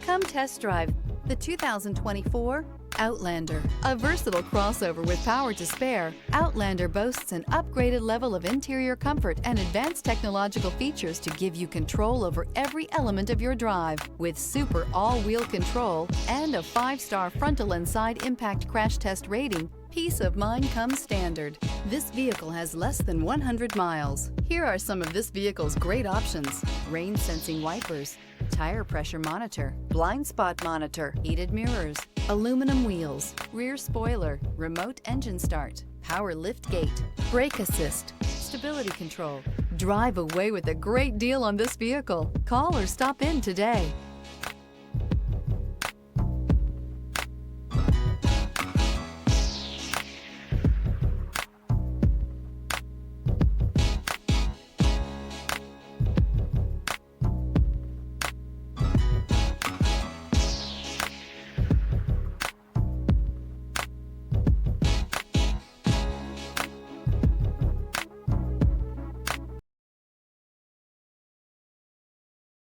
Come test drive the 2024 Outlander. A versatile crossover with power to spare, Outlander boasts an upgraded level of interior comfort and advanced technological features to give you control over every element of your drive. With super all-wheel control and a 5-star frontal and side impact crash test rating, peace of mind comes standard. This vehicle has less than 100 miles. Here are some of this vehicle's great options: rain sensing wipers, tire pressure monitor, blind spot monitor, heated mirrors, aluminum wheels, rear spoiler, remote engine start, power lift gate, brake assist, stability control. Drive away with a great deal on this vehicle. Call or stop in today.